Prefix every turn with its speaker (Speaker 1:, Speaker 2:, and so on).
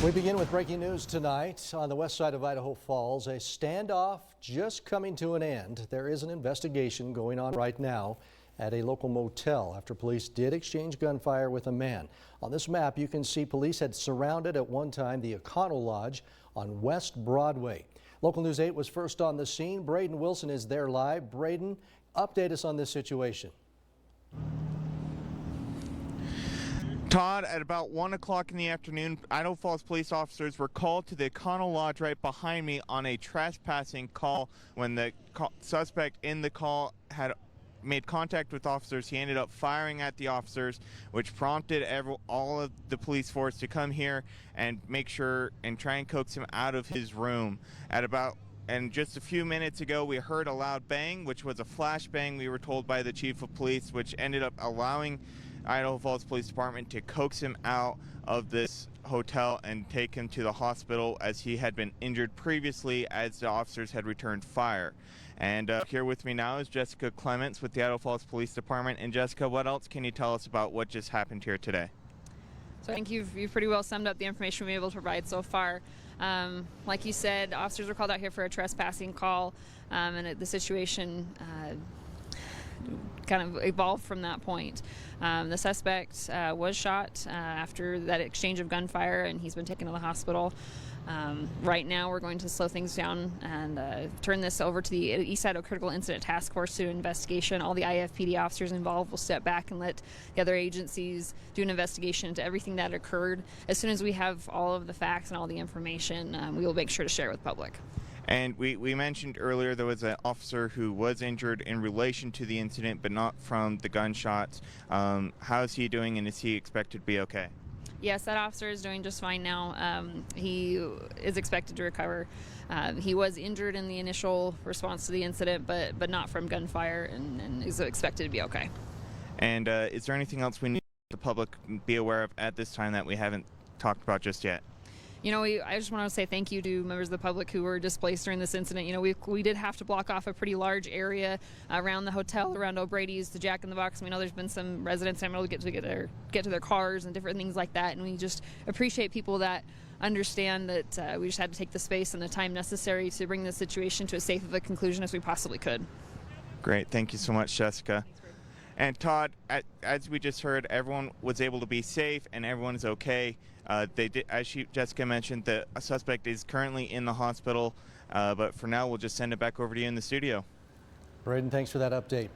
Speaker 1: We begin with breaking news tonight on the west side of Idaho Falls. A standoff just coming to an end. There is an investigation going on right now at a local motel after police did exchange gunfire with a man. On this map, you can see police had surrounded at one time the Econo Lodge on West Broadway. Local News 8 was first on the scene. Braden Wilson is there live. Braden, update us on this situation.
Speaker 2: Todd, at about 1 o'clock in the afternoon, Idaho Falls police officers were called to the Econo Lodge right behind me on a trespassing call. When the suspect in the call had made contact with officers, he ended up firing at the officers, which prompted all of the police force to come here and make sure and try and coax him out of his room. And just a few minutes ago, we heard a loud bang, which was a flash bang, we were told by the chief of police, which ended up allowing Idaho Falls Police Department to coax him out of this hotel and take him to the hospital, as he had been injured previously as the officers had returned fire. And here with me now is Jessica Clements with the Idaho Falls Police Department. And Jessica, what else can you tell us about what just happened here today?
Speaker 3: So I think you've pretty well summed up the information we've been able to provide so far. Like you said, officers were called out here for a trespassing call, and the situation kind of evolved from that point. The suspect was shot after that exchange of gunfire, and he's been taken to the hospital. Right now we're going to slow things down and turn this over to the East Idaho Critical Incident Task Force to do an investigation. All the IFPD officers involved will step back and let the other agencies do an investigation into everything that occurred. As soon as we have all of the facts and all the information, we will make sure to share it with the public.
Speaker 2: And we mentioned earlier there was an officer who was injured in relation to the incident, but not from the gunshots. How is he doing, and is he expected to be okay?
Speaker 3: Yes, that officer is doing just fine now. He is expected to recover. He was injured in the initial response to the incident, but not from gunfire, and is expected to be okay.
Speaker 2: And is there anything else we need the public be aware of at this time that we haven't talked about just yet?
Speaker 3: You know, I just want to say thank you to members of the public who were displaced during this incident. You know, we did have to block off a pretty large area around the hotel, around O'Brady's, the Jack in the Box. We know there's been some residents unable to get to their cars and different things like that, and we just appreciate people that understand that we just had to take the space and the time necessary to bring the situation to as safe of a conclusion as we possibly could.
Speaker 2: Great, thank you so much, Jessica. And Todd, as we just heard, everyone was able to be safe and everyone is okay. As Jessica mentioned, the suspect is currently in the hospital, but for now we'll just send it back over to you in the studio.
Speaker 1: Braden, thanks for that update.